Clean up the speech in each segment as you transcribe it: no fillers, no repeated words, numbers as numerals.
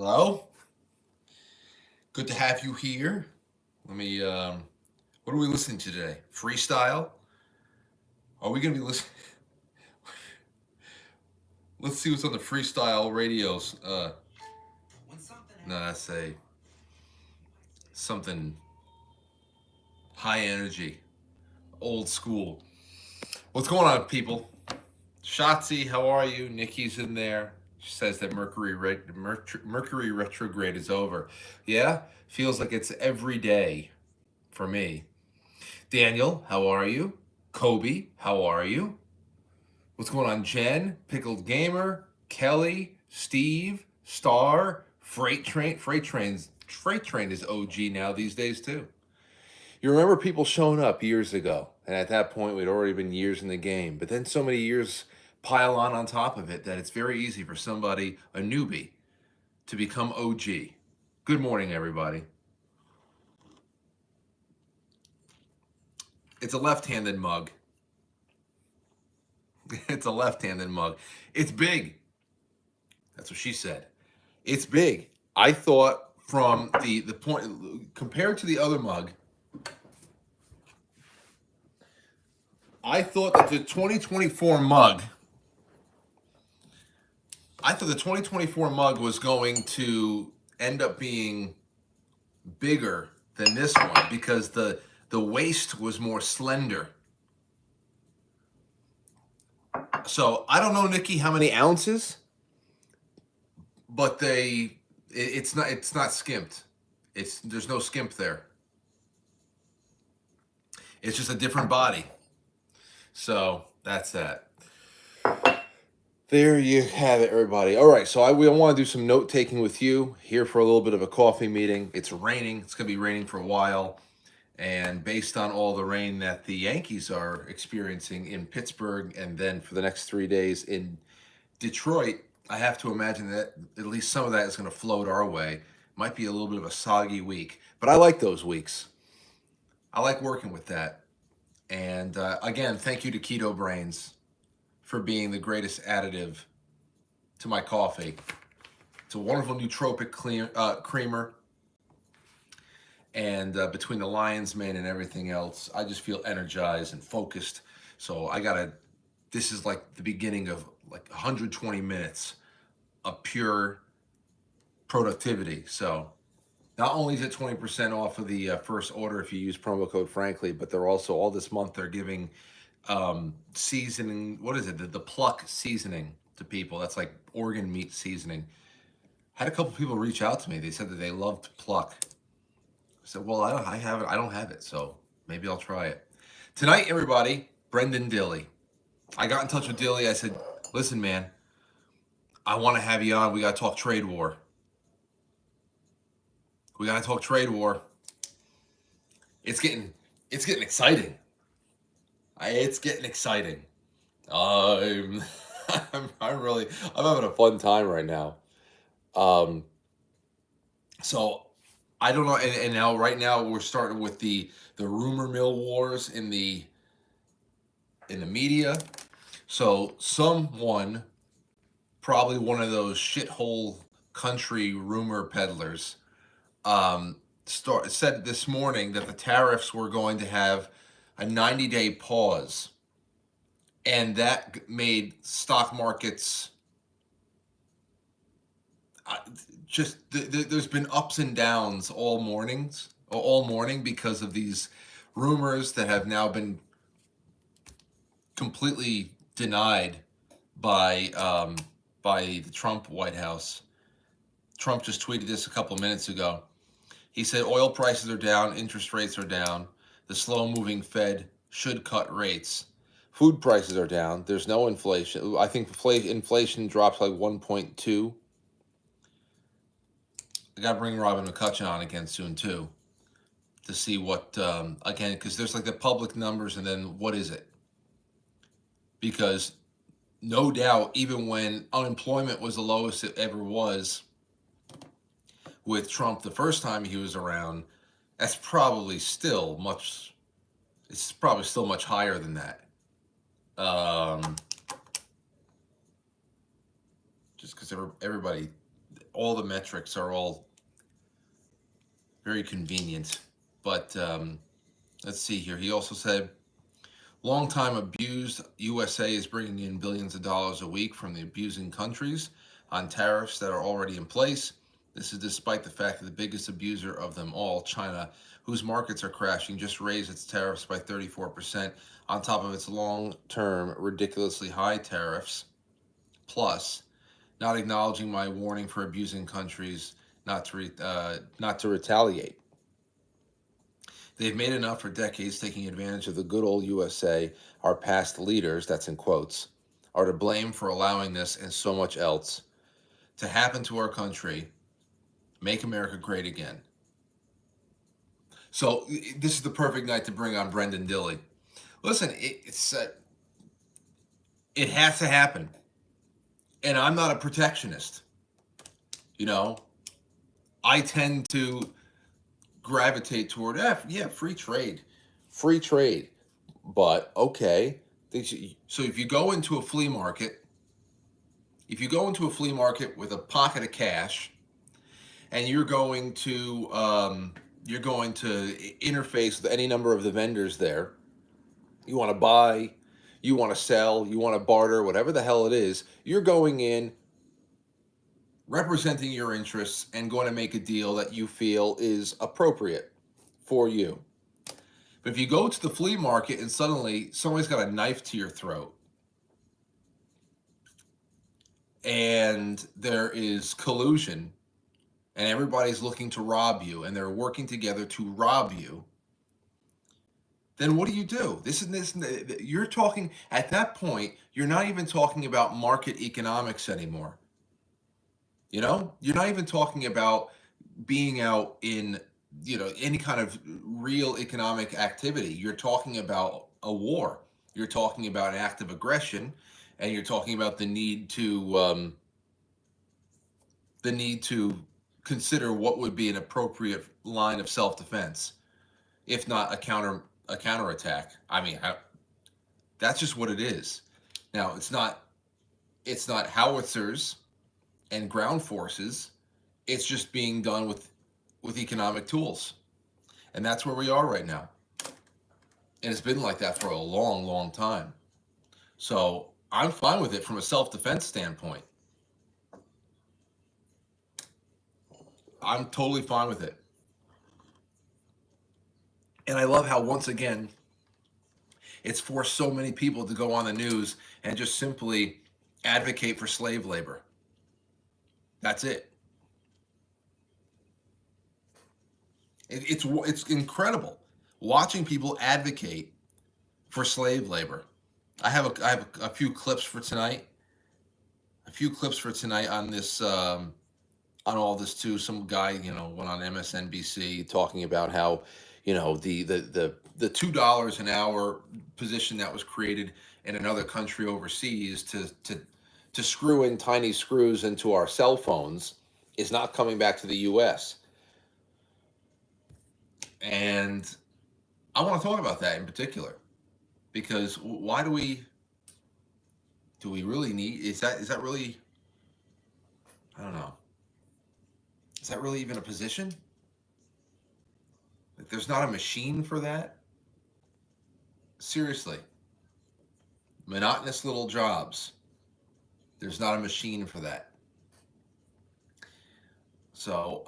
Hello? Good to have you here. Let me, what are we listening to today? Freestyle? Are we going to be listening? Let's see what's on the freestyle radios. No, that's something high energy, old school. What's going on, people? Shotzi, how are you? Nikki's in there. She says that Mercury retrograde is over. Yeah, feels like it's every day for me. Daniel, how are you? Kobe, how are you? What's going on, Jen? Pickled Gamer, Kelly, Steve, Star, Freight Train. Freight Train is OG now these days too. You remember people showing up years ago, and at that point we'd already been years in the game. But then so many years pile on top of it that it's very easy for somebody, a newbie, to become OG. Good morning, everybody. It's a left-handed mug. It's a left-handed mug. It's big. That's what she said. It's big. I thought from the point compared to the other mug, I thought that the 2024 mug, was going to end up being bigger than this one because the waist was more slender. So I don't know, Nikki, how many ounces, but it's not skimped. There's no skimp there. It's just a different body. So that's that. There you have it, everybody. All right, so we want to do some note taking with you here for a little bit of a coffee meeting. It's raining. It's going to be raining for a while. And based on all the rain that the Yankees are experiencing in Pittsburgh and then for the next 3 days in Detroit, I have to imagine that at least some of that is going to float our way. Might be a little bit of a soggy week, but I like those weeks. I like working with that. And again, thank you to Keto Brainz for being the greatest additive to my coffee. It's a wonderful nootropic creamer. And between the lion's mane and everything else, I just feel energized and focused. So this is like the beginning of like 120 minutes of pure productivity. So not only is it 20% off of the first order if you use promo code Frankly, but they're also all this month they're giving seasoning. What is it? The pluck seasoning to people. That's like organ meat seasoning. Had a couple people reach out to me. They said that they loved pluck. I said, well, I don't have it, so maybe I'll try it. Tonight, everybody, Brendan Dilley. I got in touch with Dilley. I said, listen, man, I want to have you on. We got to talk trade war. We got to talk trade war. It's getting exciting. It's getting exciting. I'm having a fun time right now. So I don't know, and now right now we're starting with the rumor mill wars in the media. So someone, probably one of those shithole country rumor peddlers, said this morning that the tariffs were going to have a 90-day pause, and that made stock markets. There's been ups and downs all morning because of these rumors that have now been completely denied by the Trump White House. Trump just tweeted this a couple minutes ago. He said oil prices are down, interest rates are down, the slow-moving Fed should cut rates. Food prices are down. There's no inflation. I think inflation drops like 1.2. I got to bring Robin McCutcheon on again soon, too, to see what, again, because there's like the public numbers and then what is it? Because no doubt, even when unemployment was the lowest it ever was with Trump the first time he was around, that's probably still much, it's probably still much higher than that. Just because everybody, all the metrics are all very convenient. But let's see here. He also said, long-time abused USA is bringing in billions of dollars a week from the abusing countries on tariffs that are already in place. This is despite the fact that the biggest abuser of them all, China, whose markets are crashing, just raised its tariffs by 34% on top of its long-term ridiculously high tariffs, plus not acknowledging my warning for abusing countries not to retaliate. They've made enough for decades, taking advantage of the good old USA. Our past leaders, that's in quotes, are to blame for allowing this and so much else to happen to our country. Make America great again. So this is the perfect night to bring on Brendan Dilley. Listen, it has to happen. And I'm not a protectionist. You know, I tend to gravitate toward, free trade. Free trade. But, okay. So if you go into a flea market, with a pocket of cash, and you're going to interface with any number of the vendors there, you want to buy, you want to sell, you want to barter, whatever the hell it is, you're going in representing your interests and going to make a deal that you feel is appropriate for you. But if you go to the flea market and suddenly somebody's got a knife to your throat and there is collusion and everybody's looking to rob you and they're working together to rob you, then what do you do? You're talking, at that point, you're not even talking about market economics anymore. You know, you're not even talking about being out in, any kind of real economic activity. You're talking about a war. You're talking about an act of aggression, and you're talking about the need to consider what would be an appropriate line of self-defense, if not a counterattack. I mean, that's just what it is. Now, it's not howitzers and ground forces. It's just being done with economic tools. And that's where we are right now. And it's been like that for a long, long time. So I'm fine with it from a self-defense standpoint. I'm totally fine with it. And I love how, once again, it's forced so many people to go on the news and just simply advocate for slave labor. That's it. It's incredible watching people advocate for slave labor. I have a few clips for tonight. On this on all this too. Some guy, went on MSNBC talking about how, the $2 an hour position that was created in another country overseas to screw in tiny screws into our cell phones is not coming back to the U.S. And I want to talk about that in particular, because why do we really need, is that really, I don't know, is that really even a position? Like, there's not a machine for that? Seriously. Monotonous little jobs. There's not a machine for that. So,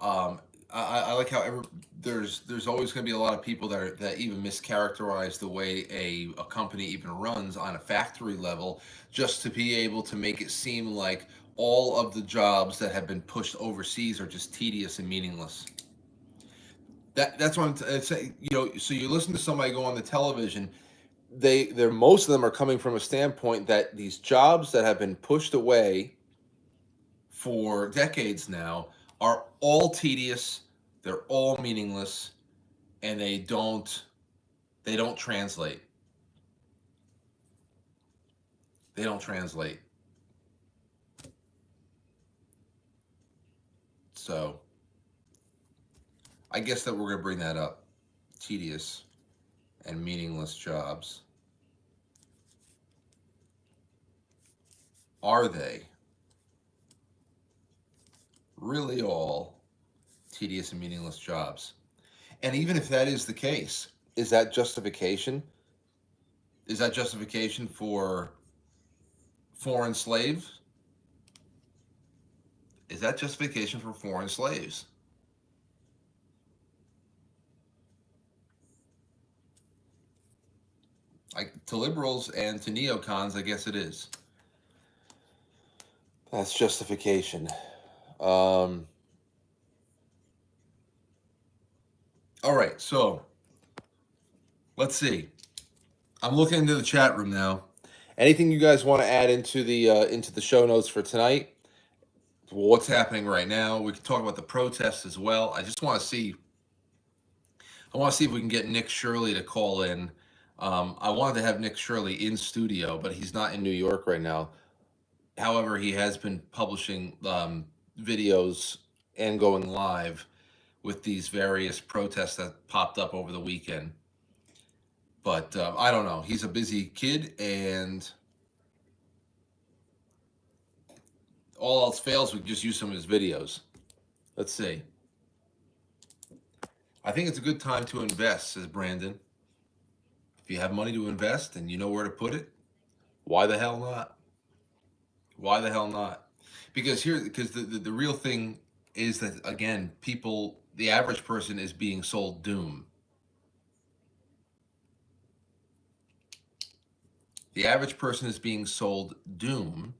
I like how there's always going to be a lot of people that even mischaracterize the way a company even runs on a factory level, just to be able to make it seem like all of the jobs that have been pushed overseas are just tedious and meaningless. That's what I'm saying. So you listen to somebody go on the television, they're most of them are coming from a standpoint that these jobs that have been pushed away for decades now are all tedious, they're all meaningless, and they don't translate. They don't translate. So I guess that we're going to bring that up. Tedious and meaningless jobs. Are they? really all tedious and meaningless jobs. And even if that is the case, is that justification? Is that justification for foreign slaves? Is that justification for foreign slaves? Like to liberals and to neocons, I guess it is. That's justification. All right, so let's see. I'm looking into the chat room now. Anything you guys want to add into the show notes for tonight? What's happening right now? We can talk about the protests as well. I just want to see. I want to see if we can get Nick Shirley to call in. I wanted to have Nick Shirley in studio, but he's not in New York right now. However, he has been publishing videos and going live with these various protests that popped up over the weekend. But I don't know. He's a busy kid, and all else fails, we can just use some of his videos. Let's see. I think it's a good time to invest, says Brandon. If you have money to invest and you know where to put it, why the hell not? Why the hell not? Because the real thing is that, again, people, the average person is being sold doom. The average person is being sold doom,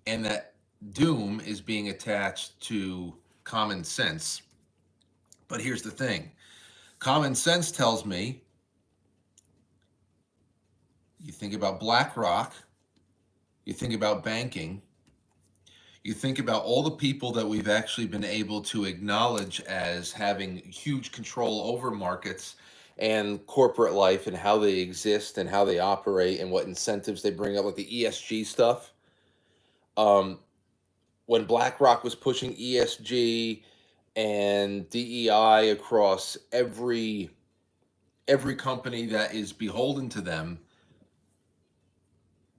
and that doom is being attached to common sense. But here's the thing. Common sense tells me, you think about BlackRock, you think about banking, you think about all the people that we've actually been able to acknowledge as having huge control over markets and corporate life and how they exist and how they operate and what incentives they bring up, like the ESG stuff. When BlackRock was pushing ESG and DEI across every company that is beholden to them,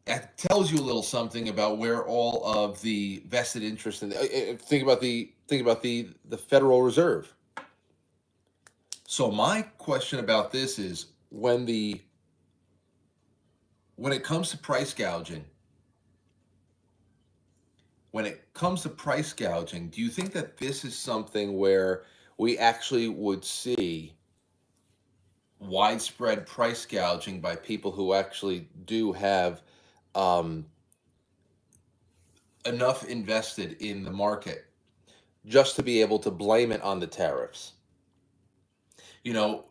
it tells you a little something about where all of the vested interest in think about the Federal Reserve. So my question about this is when it comes to price gouging, do you think that this is something where we actually would see widespread price gouging by people who actually do have enough invested in the market just to be able to blame it on the tariffs? You know,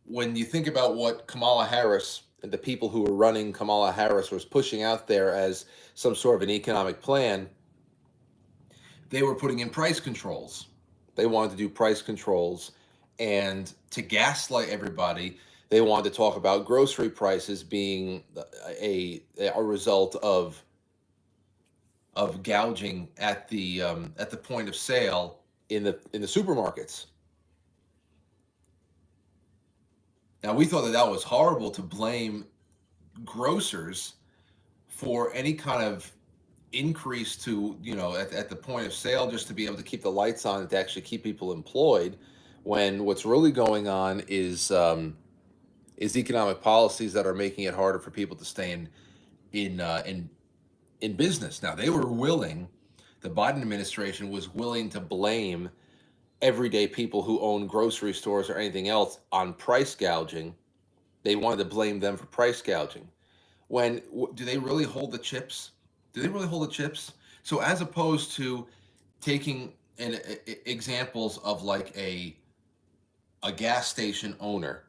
when you think about what Kamala Harris and the people who were running Kamala Harris was pushing out there as some sort of an economic plan, they were putting in price controls. They wanted to do price controls, and to gaslight everybody, they wanted to talk about grocery prices being a result of gouging at the point of sale in the supermarkets. Now, we thought that was horrible to blame grocers for any kind of increase to, at the point of sale, just to be able to keep the lights on and to actually keep people employed, when what's really going on is economic policies that are making it harder for people to stay in business. Now, the Biden administration was willing to blame everyday people who own grocery stores or anything else on price gouging. They wanted to blame them for price gouging. Do they really hold the chips? So as opposed to taking examples of like a gas station owner,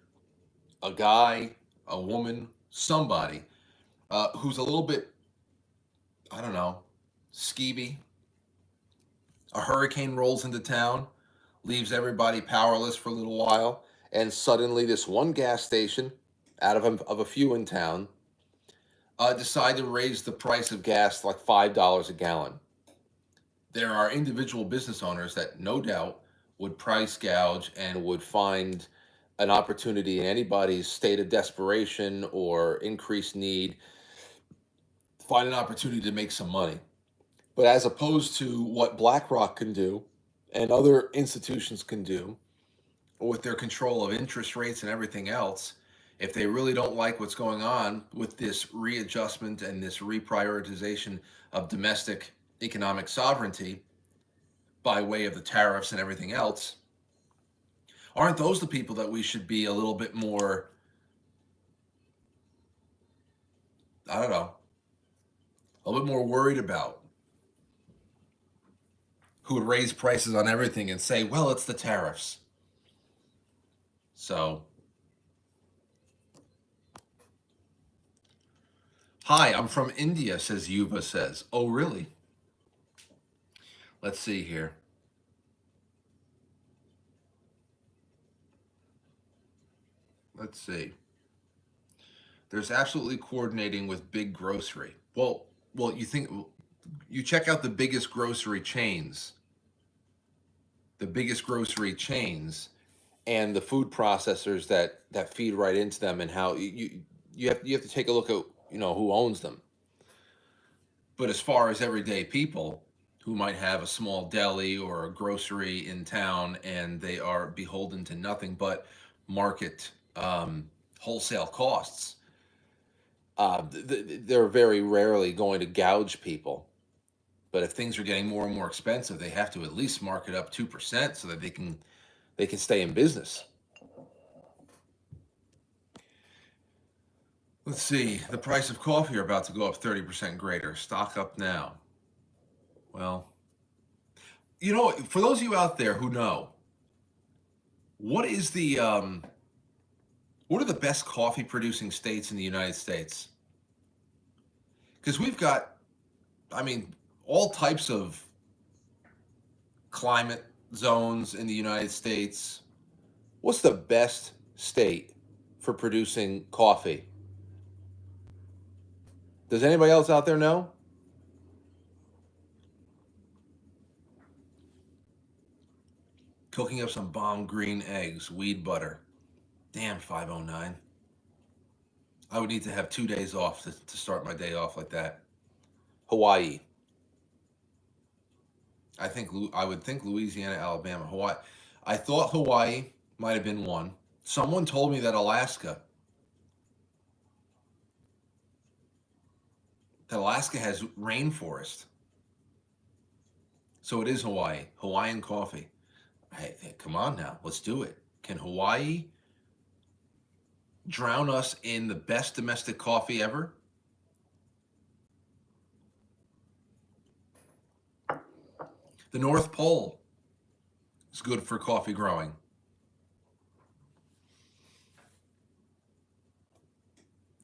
a guy, a woman, somebody who's a little bit, I don't know, skeevy. A hurricane rolls into town, leaves everybody powerless for a little while, and suddenly this one gas station out of a few in town decide to raise the price of gas like $5 a gallon. There are individual business owners that no doubt would price gouge and would find an opportunity in anybody's state of desperation or increased need, find an opportunity to make some money. But as opposed to what BlackRock can do and other institutions can do with their control of interest rates and everything else, if they really don't like what's going on with this readjustment and this reprioritization of domestic economic sovereignty by way of the tariffs and everything else, aren't those the people that we should be a little bit more, I don't know, a little bit more worried about? Who would raise prices on everything and say, well, it's the tariffs. So, hi, I'm from India, says Yuva says. Oh, really? Let's see here. Let's see. There's absolutely coordinating with big grocery. Well, you check out the biggest grocery chains, and the food processors that feed right into them, and how you have to take a look at who owns them. But as far as everyday people who might have a small deli or a grocery in town, and they are beholden to nothing but market wholesale costs, they're very rarely going to gouge people. But if things are getting more and more expensive, they have to at least mark it up 2% so that they can stay in business. Let's see. The price of coffee are about to go up 30% greater. Stock up now. Well, for those of you out there who know, what are the best coffee producing states in the United States? Because we've got, all types of climate zones in the United States. What's the best state for producing coffee? Does anybody else out there know? Cooking up some bomb green eggs, weed butter. Damn, 509. I would need to have 2 days off to start my day off like that. Hawaii. I would think Louisiana, Alabama, Hawaii. I thought Hawaii might have been one. Someone told me that Alaska has rainforest. So it is Hawaii. Hawaiian coffee. Hey, come on now. Let's do it. Can Hawaii drown us in the best domestic coffee ever? The North Pole is good for coffee growing.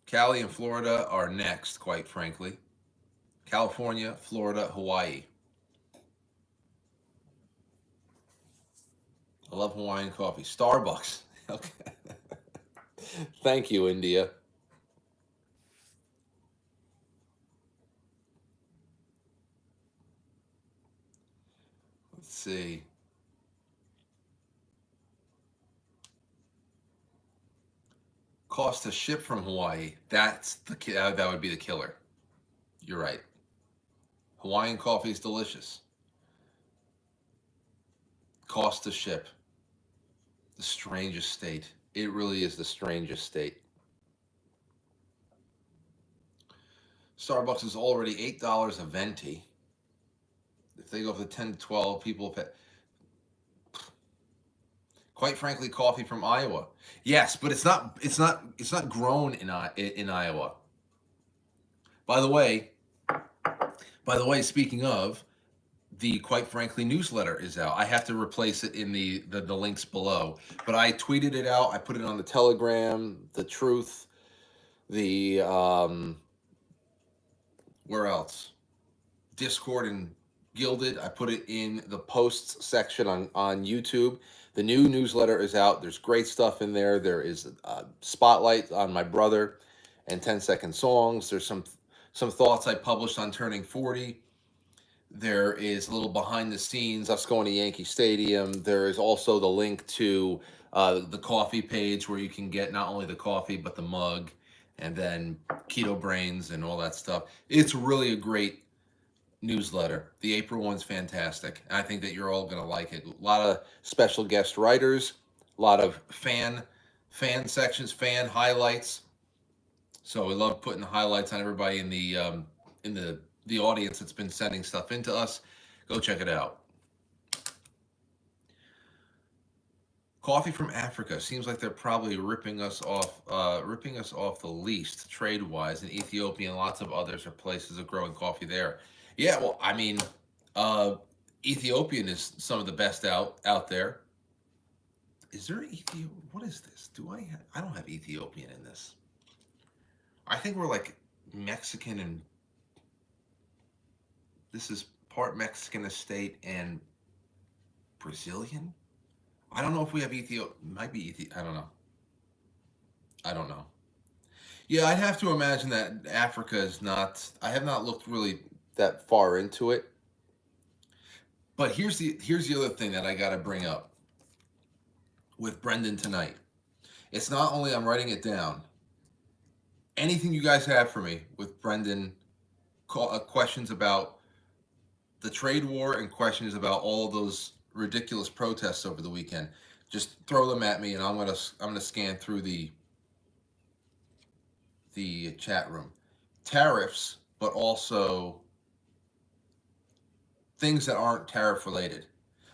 Cali and Florida are next, quite frankly. California, Florida, Hawaii. I love Hawaiian coffee. Starbucks. Okay. Thank you, India. Let's see. Cost to ship from Hawaii. That would be the killer. You're right. Hawaiian coffee is delicious. Cost to ship. The strangest state. It really is the strangest state. Starbucks is already $8 a venti. If they go for the 10 to 12, people pay. Quite frankly, coffee from Iowa. Yes, but it's not grown in Iowa. By the way, speaking of, the Quite Frankly newsletter is out. I have to replace it in the links below. But I tweeted it out. I put it on the Telegram, the Truth, the where else? Discord and Gilded. I put it in the posts section on YouTube. The new newsletter is out. There's great stuff in there. There is a spotlight on my brother and 10-second songs. There's some thoughts I published on turning 40. There is a little behind the scenes, us going to Yankee Stadium. There is also the link to the coffee page where you can get not only the coffee, but the mug, and then Keto Brainz and all that stuff. It's really a great newsletter. The April one's fantastic. I think that you're all going to like it. A lot of special guest writers, a lot of fan sections, fan highlights. So we love putting highlights on everybody in the audience that's been sending stuff into us. Go check it out. Coffee from Africa seems like they're probably ripping us off the least trade wise. In Ethiopia and lots of others are places of growing coffee there. Yeah, well, I mean, uh, Ethiopian is some of the best out there. Is there Ethiopian? What is this? I don't have Ethiopian in this. I think we're like Mexican, and this is part Mexican estate and Brazilian. I don't know if we have Ethiopia. Might be Ethiopia. I don't know. I don't know. Yeah, I'd have to imagine that Africa is not. I have not looked really that far into it. But here's the other thing that I got to bring up with Brendan tonight. It's not only I'm writing it down. Anything you guys have for me with Brendan, questions about the trade war and questions about all of those ridiculous protests over the weekend, just throw them at me, and I'm gonna scan through the chat room. Tariffs, but also things that aren't tariff related.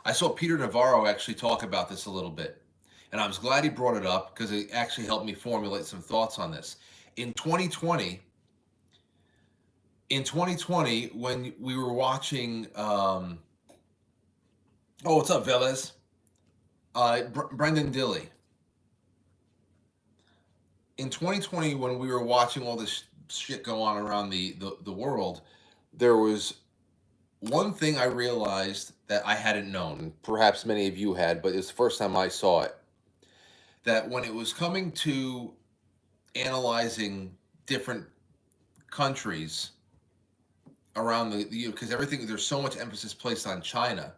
I saw Peter Navarro actually talk about this a little bit, and I was glad he brought it up because it actually helped me formulate some thoughts on this. In 2020, when we were watching, oh, what's up, Velez? Brendan Dilley. In 2020, when we were watching all this shit go on around the world, there was one thing I realized that I hadn't known. Perhaps many of you had, but it's the first time I saw it. That when it was coming to analyzing different countries around because everything, there's so much emphasis placed on China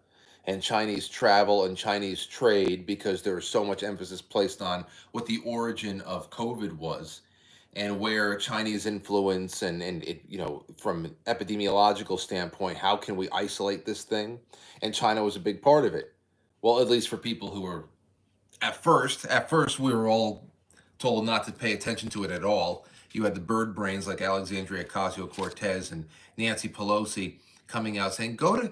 and Chinese travel and Chinese trade, because there was so much emphasis placed on what the origin of COVID was and where Chinese influence and it, from an epidemiological standpoint, how can we isolate this thing? And China was a big part of it. Well, at least for people who were at first we were all told not to pay attention to it at all. You had the bird brains like Alexandria Ocasio-Cortez and Nancy Pelosi coming out saying, go to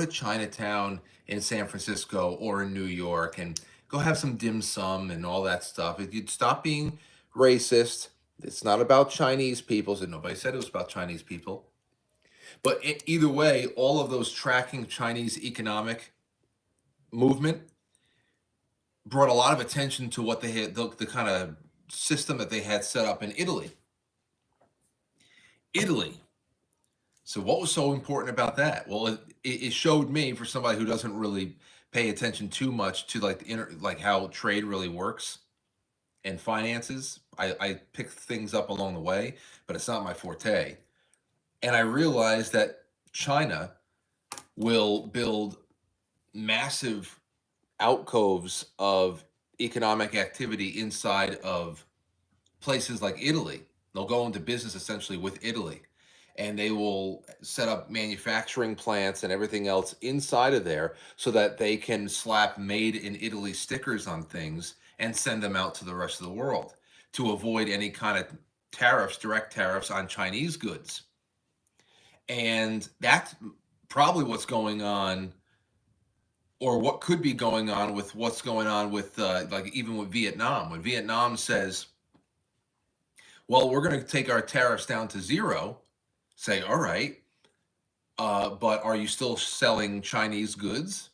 Chinatown in San Francisco or in New York and go have some dim sum and all that stuff. If you'd stop being racist, it's not about Chinese people. So nobody said it was about Chinese people. But either way, all of those tracking Chinese economic movement brought a lot of attention to what they had, the kind of system that they had set up in Italy. So what was so important about that? Well, it showed me, for somebody who doesn't really pay attention too much to like how trade really works and finances. I pick things up along the way, but it's not my forte. And I realized that China will build massive alcoves of economic activity inside of places like Italy. They'll go into business essentially with Italy, and they will set up manufacturing plants and everything else inside of there so that they can slap "Made in Italy" stickers on things and send them out to the rest of the world to avoid any kind of direct tariffs on Chinese goods. And that's probably what's going on, or what could be going on with what's going on with even with Vietnam. When Vietnam says, well, we're going to take our tariffs down to zero, say, all right, but are you still selling Chinese goods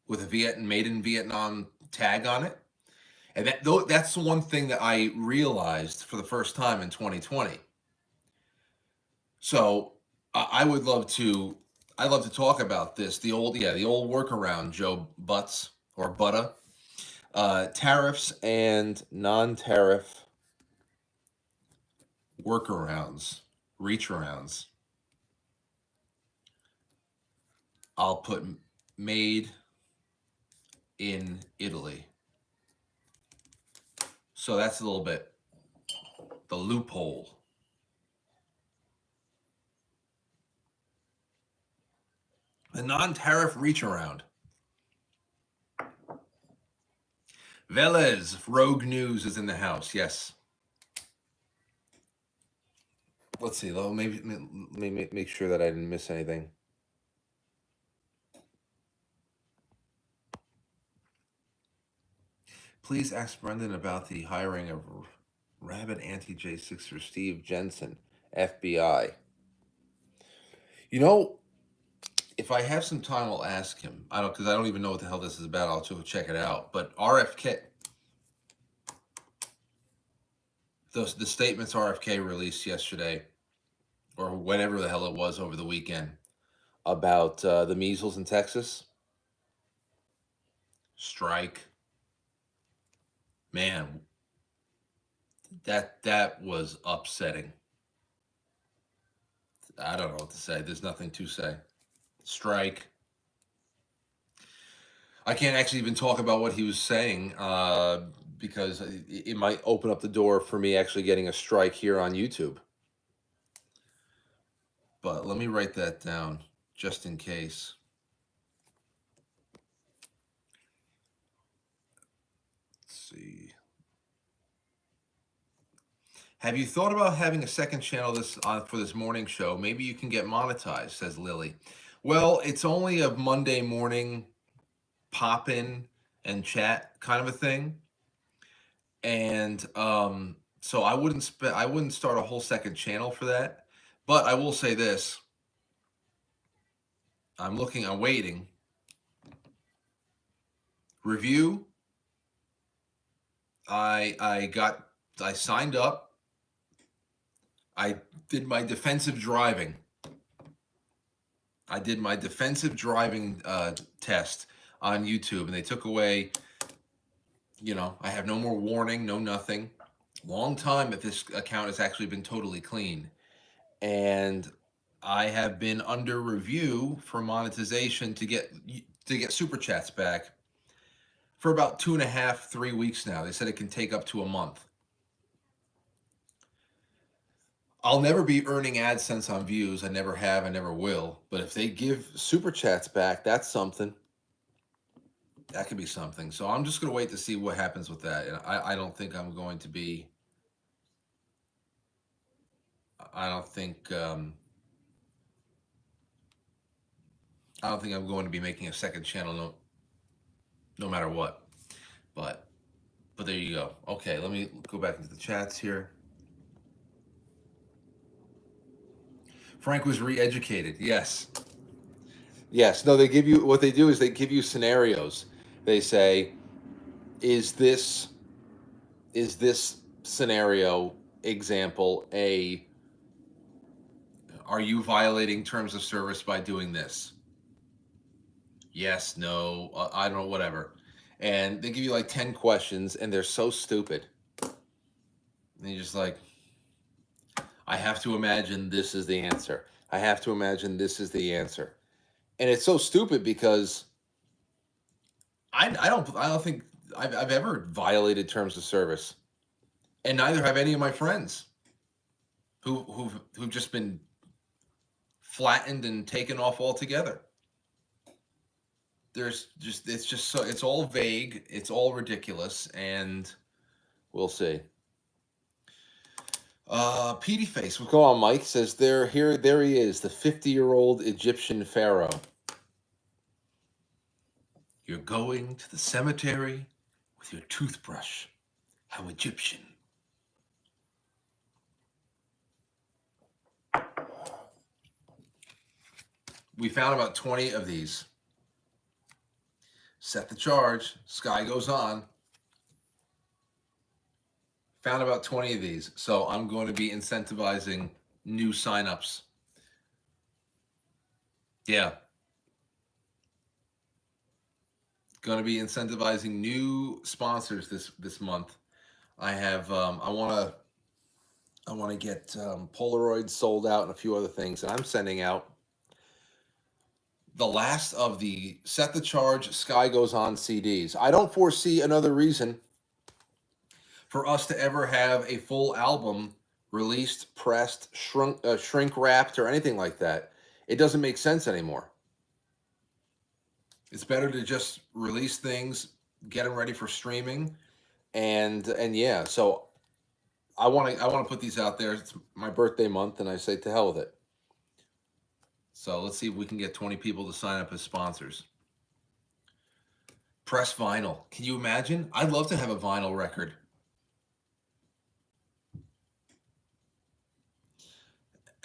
with a made in Vietnam tag on it? And that's the one thing that I realized for the first time in 2020. So I'd love to talk about this. The old workaround, Joe Butts or Butta, tariffs and non-tariff workarounds, reach arounds. I'll put "Made in Italy." So that's a little bit the loophole. The non-tariff reach around. Velez, Rogue News is in the house. Yes. Let's see. Let me make sure that I didn't miss anything. Please ask Brendan about the hiring of Rabbit Anti-J6er Steve Jensen, FBI. You know, if I have some time, I'll ask him. Because I don't even know what the hell this is about. I'll go check it out. But RFK, the statements RFK released yesterday, or whenever the hell it was over the weekend, about the measles in Texas. Strike. Man, that was upsetting. I don't know what to say. There's nothing to say. Strike. I can't actually even talk about what he was saying because it might open up the door for me actually getting a strike here on YouTube. But let me write that down just in case. Let's see. Have you thought about having a second channel for this morning show? Maybe you can get monetized, says Lily. Well, it's only a Monday morning pop in and chat kind of a thing. And so I wouldn't start a whole second channel for that. But I will say this. I'm waiting. Review. I signed up. I did my defensive driving. Test on YouTube, and they took away, I have no more warning, no nothing. Long time if this account has actually been totally clean. And I have been under review for monetization to get super chats back for about 2.5, 3 weeks now. They said it can take up to a month. I'll never be earning AdSense on views. I never have. I never will. But if they give super chats back, that's something. That could be something. So I'm just going to wait to see what happens with that. And I don't think I'm going to be. I don't think I'm going to be making a second channel. No matter what. But there you go. Okay, let me go back into the chats here. Frank was re-educated. Yes. No, they give you, what they do is they give you scenarios. They say, is this scenario example are you violating terms of service by doing this? Yes, no, I don't know, whatever. And they give you like 10 questions and they're so stupid. And you're just like, I have to imagine this is the answer. I have to imagine this is the answer. And it's so stupid because I don't think I've ever violated terms of service. And neither have any of my friends who've just been flattened and taken off altogether. It's all vague, it's all ridiculous, and we'll see. Petey Face, what's going on, Mike? Says there he is, the 50-year-old Egyptian pharaoh. You're going to the cemetery with your toothbrush. How Egyptian. We found about 20 of these. Set the charge. Sky goes on. Found about 20 of these. So I'm going to be incentivizing new signups. Yeah. Going to be incentivizing new sponsors this month. I have I want to get Polaroids sold out and a few other things, and I'm sending out the last of the Set the Charge, Sky Goes On CDs. I don't foresee another reason for us to ever have a full album released, pressed, shrink wrapped, or anything like that. It doesn't make sense anymore. It's better to just release things, get them ready for streaming, and yeah. So I want to put these out there. It's my birthday month, and I say to hell with it. So let's see if we can get 20 people to sign up as sponsors. Press vinyl. Can you imagine? I'd love to have a vinyl record.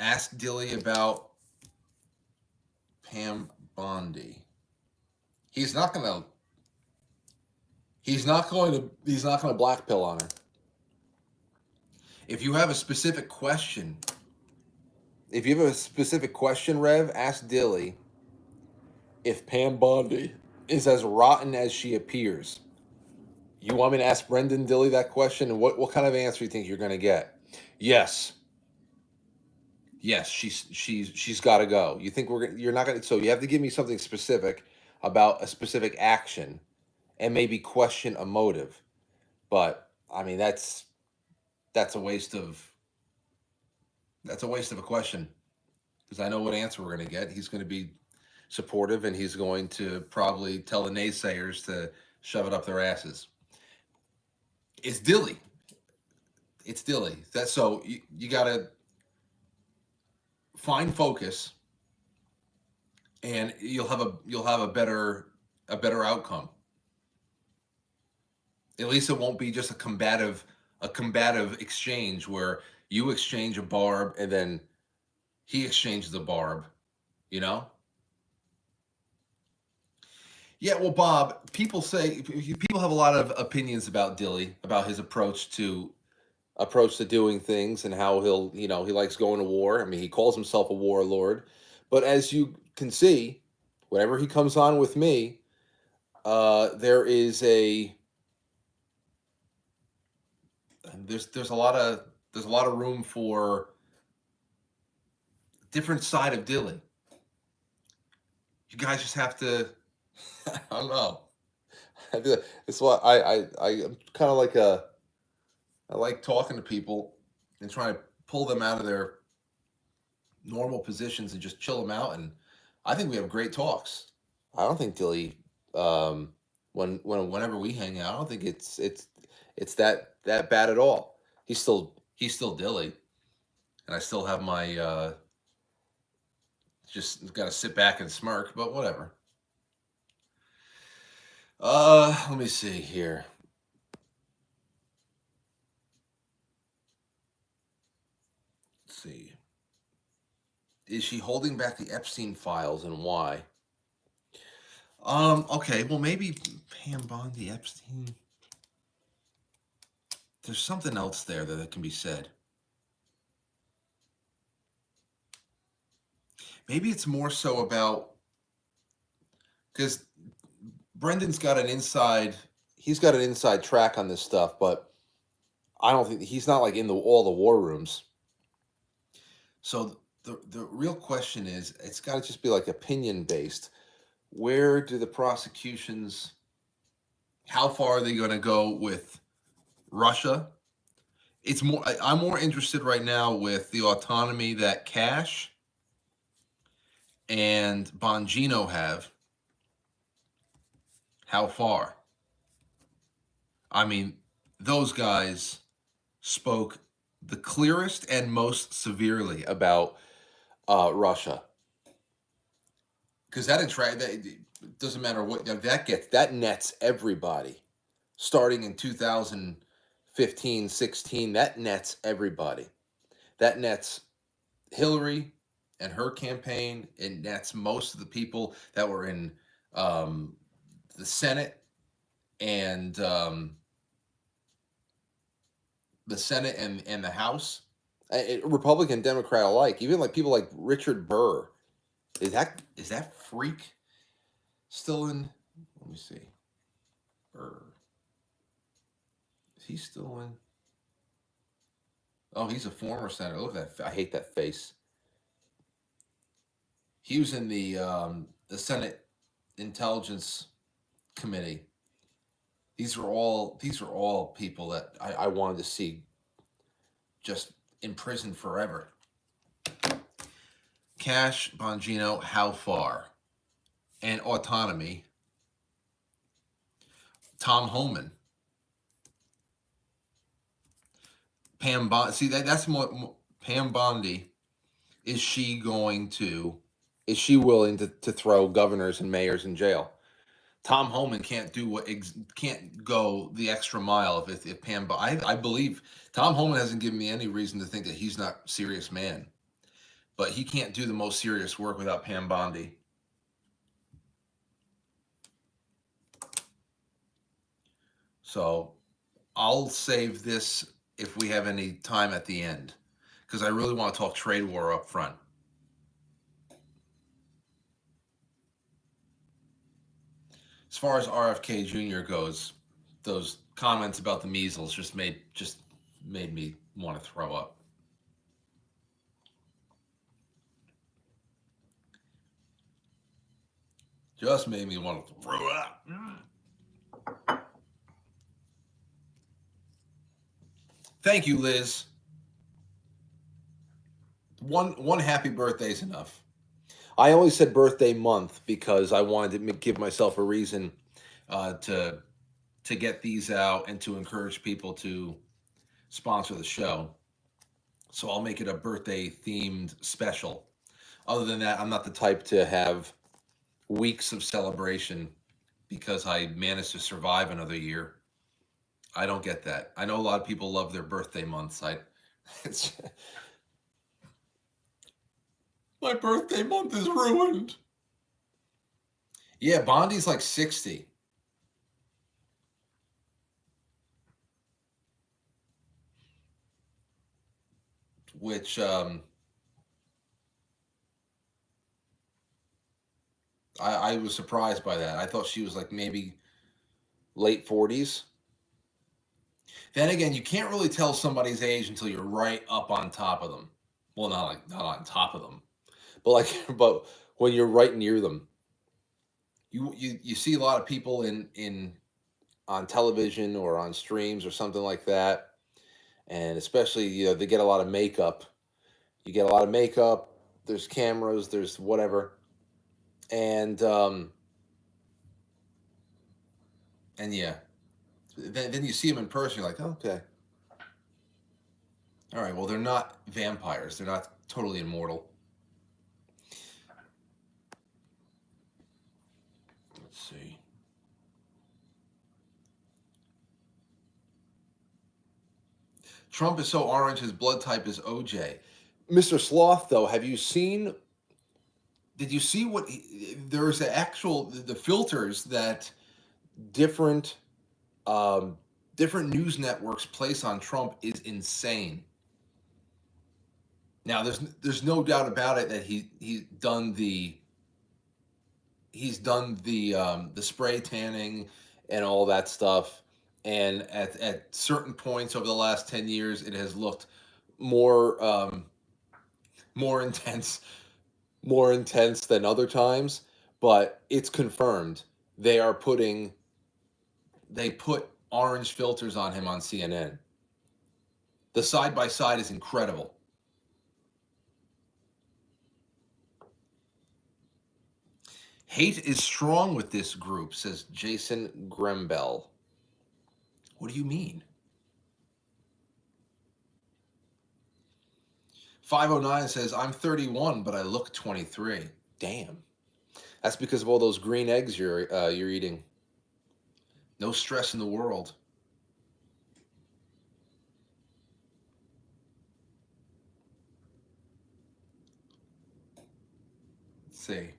Ask Dilly about Pam Bondi. He's not gonna. He's not going to. He's not going to black pill on her. If you have a specific question, Rev, ask Dilly if Pam Bondi is as rotten as she appears. You want me to ask Brendan Dilly that question, and what kind of answer do you think you're going to get? Yes. Yes, she's got to go. You think you're not going to, so you have to give me something specific about a specific action and maybe question a motive. But I mean that's a waste of a question, because I know what answer we're going to get. He's going to be supportive, and he's going to probably tell the naysayers to shove it up their asses. It's Dilly. It's Dilly. That's so you got to find focus, and you'll have a better outcome. At least it won't be just a combative exchange where you exchange a barb and then he exchanges a barb, you know? Yeah, well, Bob, people have a lot of opinions about Dilly, about his approach to doing things, and how he likes going to war. I mean, he calls himself a warlord, but as you can see, whenever he comes on with me, there is a there's a lot of room for different side of Dilly. You guys just have to. I don't know. It's what I'm kind of like I like talking to people and trying to pull them out of their normal positions and just chill them out. And I think we have great talks. I don't think Dilly, whenever we hang out, I don't think it's that bad at all. He's still Dilly, and I still have my just got to sit back and smirk, but whatever. Let me see here. Let's see. Is she holding back the Epstein files, and why? Okay, well, maybe Pam Bondi, Epstein. There's something else there that can be said. Maybe it's more so about, because Brendan's got an inside. He's got an inside track on this stuff, but I don't think he's not like in all the war rooms. So the real question is, it's got to just be like opinion based. Where do the prosecutions? How far are they going to go with Russia? It's more. I'm more interested right now with the autonomy that Cash and Bongino have. How far? I mean, those guys spoke the clearest and most severely about Russia, because that it doesn't matter what that nets everybody. Starting in 2015, 16, that nets everybody. That nets Hillary and her campaign. It nets most of the people that were in the Senate and the House, Republican, Democrat alike. Even like people like Richard Burr. Is that freak still in? Let me see. Burr. Is he still in? Oh, he's a former senator. Look at that. I hate that face. He was in the Senate Intelligence Committee. These are all people that I wanted to see just in prison forever. Cash, Bongino, how far? And autonomy. Tom Homan, Pam Bondi. See, that's more Pam Bondi. Is she willing to throw governors and mayors in jail? Tom Homan can't can't go the extra mile if Pam. I believe Tom Homan hasn't given me any reason to think that he's not a serious man, but he can't do the most serious work without Pam Bondi. So I'll save this if we have any time at the end, because I really want to talk trade war up front. As far as RFK Jr. goes, those comments about the measles just made me want to throw up. Just made me want to throw up. Thank you, Liz. One happy birthday is enough. I only said birthday month because I wanted to give myself a reason to get these out and to encourage people to sponsor the show. So I'll make it a birthday themed special. Other than that, I'm not the type to have weeks of celebration because I managed to survive another year. I don't get that. I know a lot of people love their birthday months. My birthday month is ruined. Yeah, Bondi's like 60. Which I was surprised by that. I thought she was like maybe late 40s. Then again, you can't really tell somebody's age until you're right up on top of them. Well, not on top of them, but when you're right near them. You see a lot of people in on television or on streams or something like that, and especially they get a lot of makeup. You get a lot of makeup. There's cameras. There's whatever, and yeah, then you see them in person. You're like, oh, okay, all right. Well, they're not vampires. They're not totally immortal. Let's see. Trump is so orange, his blood type is OJ. Mr. Sloth, though, did you see what there's the filters that different news networks place on Trump is insane. Now there's no doubt about it that he's done the spray tanning and all that stuff, and at certain points over the last 10 years it has looked more intense than other times, but it's confirmed they put orange filters on him on CNN. The side by side is incredible. Hate is strong with this group, says Jason Grembel. What do you mean? 509 says, I'm 31, but I look 23. Damn. That's because of all those green eggs you're eating. No stress in the world. Let's see.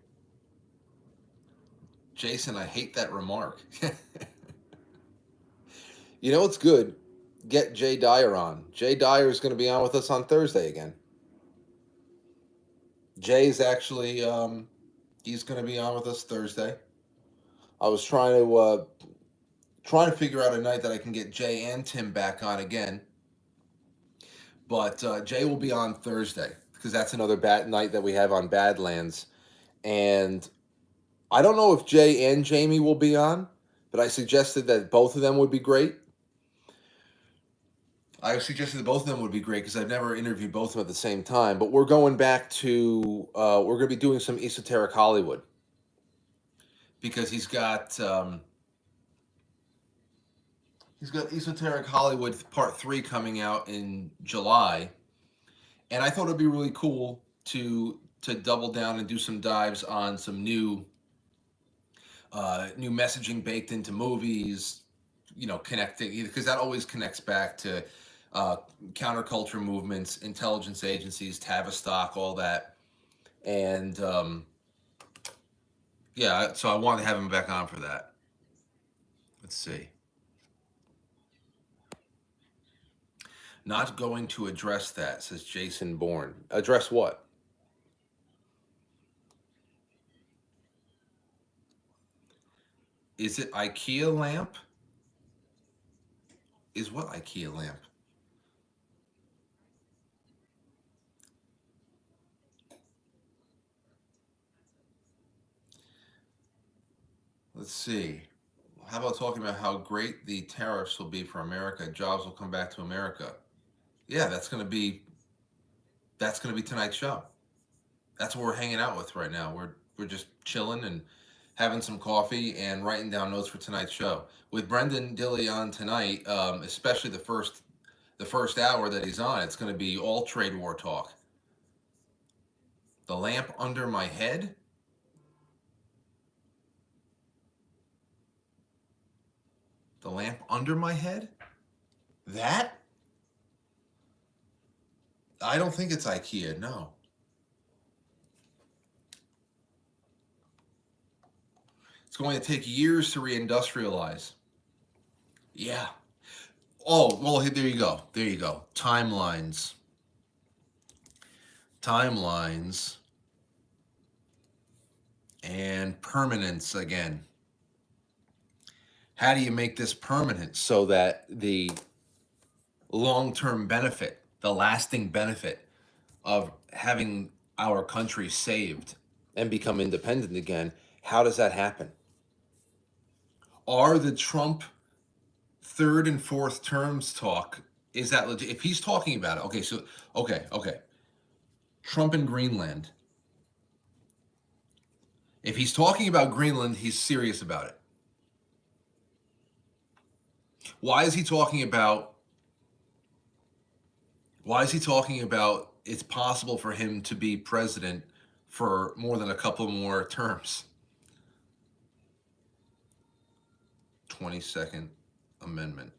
Jason, I hate that remark. You know what's good? Get Jay Dyer on. Jay Dyer is going to be on with us on Thursday again. Jay's actually, he's going to be on with us Thursday. I was trying to figure out a night that I can get Jay and Tim back on again. But Jay will be on Thursday because that's another bad night that we have on Badlands. And I don't know if Jay and Jamie will be on, but I suggested that both of them would be great. Because I've never interviewed both of them at the same time. But we're going back to, we're going to be doing some esoteric Hollywood. Because he's got, He's got Esoteric Hollywood Part 3 coming out in July. And I thought it'd be really cool to double down and do some dives on some new messaging baked into movies, connecting, because that always connects back to uh, counterculture movements, intelligence agencies, Tavistock, all that. And yeah, so I wanted to have him back on for that. Let's see. Not going to address that, says Jason Bourne. Address what? Is it IKEA lamp? Is what IKEA lamp? Let's see. How about talking about how great the tariffs will be for America? Jobs will come back to America. Yeah, that's gonna be tonight's show. That's what we're hanging out with right now. We're just chilling and having some coffee and writing down notes for tonight's show. With Brendan Dilley on tonight, especially the first hour that he's on, it's going to be all trade war talk. The lamp under my head. The lamp under my head. That? I don't think it's IKEA. No. It's going to take years to reindustrialize. Yeah. Oh, well, there you go. There you go. Timelines. Timelines. And permanence again. How do you make this permanent so that the long-term benefit, the lasting benefit of having our country saved and become independent again, how does that happen? Are the Trump third and fourth terms talk, is that legit? If he's talking about it, okay. Trump in Greenland. If he's talking about Greenland, he's serious about it. Why is he talking about it's possible for him to be president for more than a couple more terms? 22nd Amendment.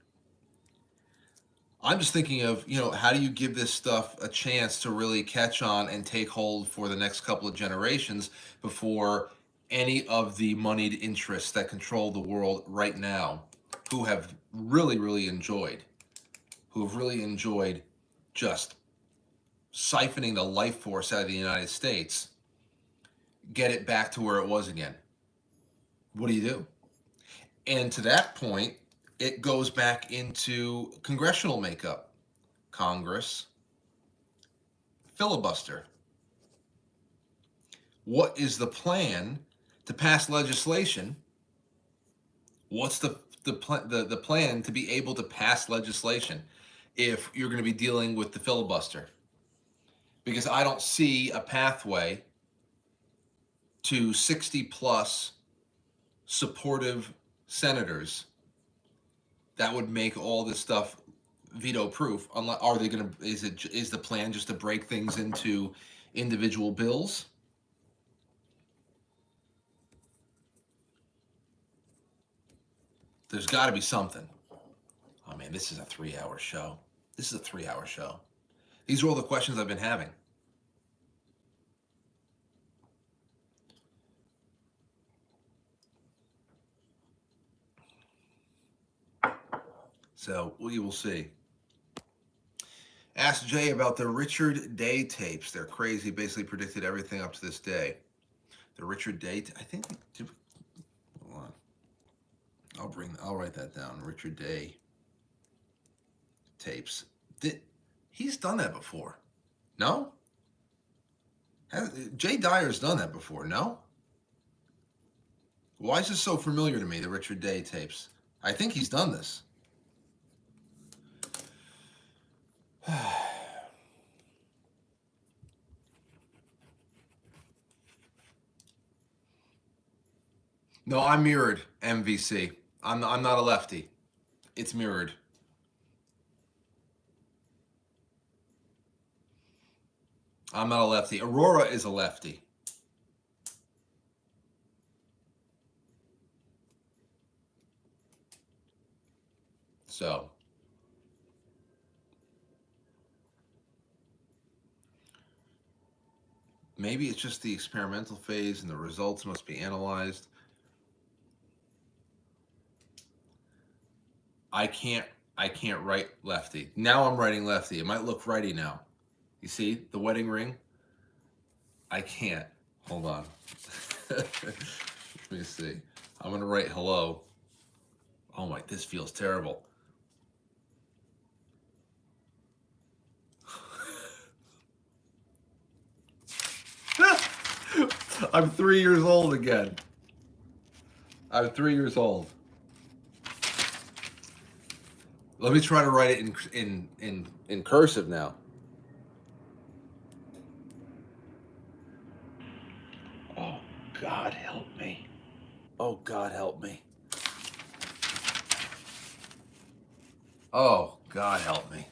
I'm just thinking of, how do you give this stuff a chance to really catch on and take hold for the next couple of generations before any of the moneyed interests that control the world right now, who have really enjoyed just siphoning the life force out of the United States, get it back to where it was again? What do you do? And to that point, it goes back into congressional makeup. Congress, filibuster. What is the plan to pass legislation? What's the plan to be able to pass legislation if you're going to be dealing with the filibuster? Because I don't see a pathway to 60 plus supportive senators that would make all this stuff veto proof. Are they going to? Is the plan just to break things into individual bills? There's got to be something. Oh man, this is a 3-hour show. This is a 3-hour show. These are all the questions I've been having. So we will see. Ask Jay about the Richard Day tapes. They're crazy. Basically predicted everything up to this day. The Richard Day, I think. Hold on. I'll write that down. Richard Day tapes. He's done that before? No. Jay Dyer's done that before? No. Why is this so familiar to me? The Richard Day tapes. I think he's done this. No, I'm mirrored, MVC. I'm not a lefty. It's mirrored. I'm not a lefty. Aurora is a lefty. So maybe it's just the experimental phase and the results must be analyzed. I can't write lefty. Now I'm writing lefty. It might look righty now. You see the wedding ring? I can't. Hold on. Let me see. I'm going to write hello. Oh my, this feels terrible. I'm 3 years old again. I'm 3 years old. Let me try to write it in cursive now. Oh, God help me. Oh, God help me. Oh, God help me.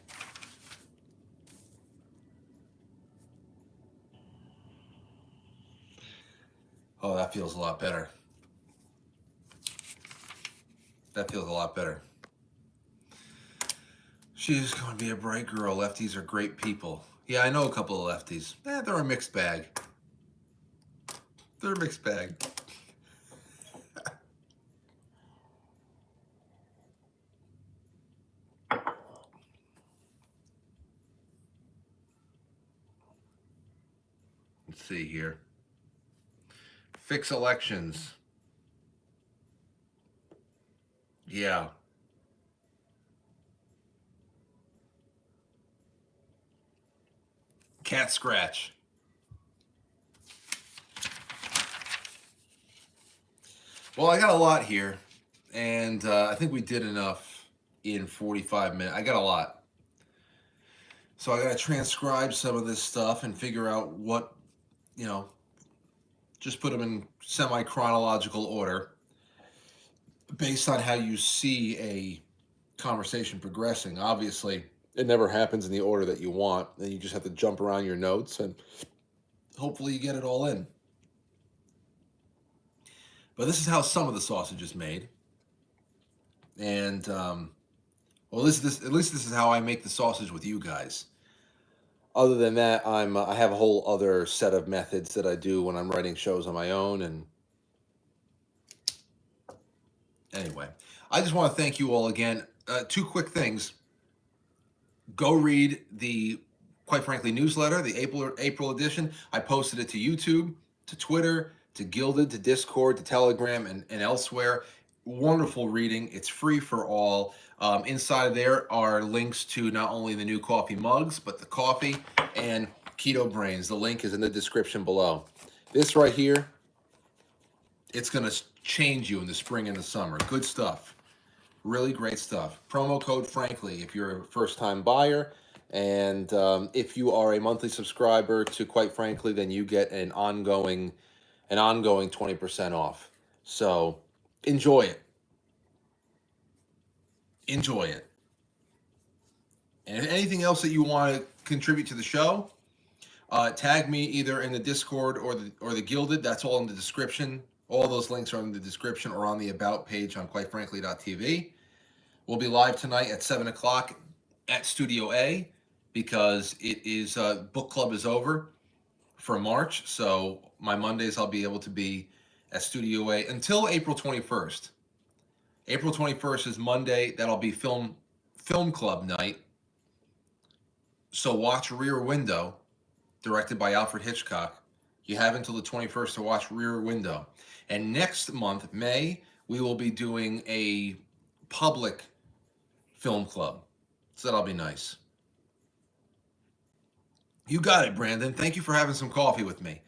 Oh, that feels a lot better. That feels a lot better. She's going to be a bright girl. Lefties are great people. Yeah, I know a couple of lefties. They're a mixed bag. They're a mixed bag. Let's see here. Fix elections. Yeah. Cat scratch. Well, I got a lot here, and I think we did enough in 45 minutes. I got a lot. So I got to transcribe some of this stuff and figure out what, just put them in semi-chronological order based on how you see a conversation progressing. Obviously, it never happens in the order that you want, and you just have to jump around your notes, and hopefully you get it all in. But this is how some of the sausage is made. And, at least this is how I make the sausage with you guys. Other than that, I have a whole other set of methods that I do when I'm writing shows on my own. And anyway, I just want to thank you all again. Two quick things. Go read the Quite Frankly newsletter, the April edition. I posted it to YouTube, to Twitter, to Gilded, to Discord, to Telegram, and elsewhere. Wonderful reading. It's free for all. Inside there are links to not only the new coffee mugs, but the coffee and Keto Brainz. The link is in the description below. This right here, it's going to change you in the spring and the summer. Good stuff. Really great stuff. Promo code Frankly if you're a first-time buyer. And if you are a monthly subscriber to Quite Frankly, then you get an ongoing 20% off. So enjoy it. Enjoy it. And if anything else that you want to contribute to the show, tag me either in the Discord or the Gilded. That's all in the description. All those links are in the description or on the About page on quitefrankly.tv. We'll be live tonight at 7 o'clock at Studio A because it is book club is over for March. So my Mondays I'll be able to be at Studio A until April 21st. April 21st is Monday. That'll be film club night. So watch Rear Window, directed by Alfred Hitchcock. You have until the 21st to watch Rear Window. And next month, May, we will be doing a public film club. So that'll be nice. You got it, Brandon. Thank you for having some coffee with me.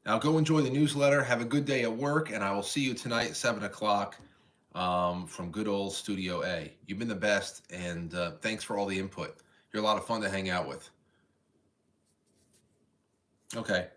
Now go enjoy the newsletter. Have a good day at work, and I will see you tonight at 7 o'clock from good old Studio A. You've been the best, and thanks for all the input. You're a lot of fun to hang out with. Okay.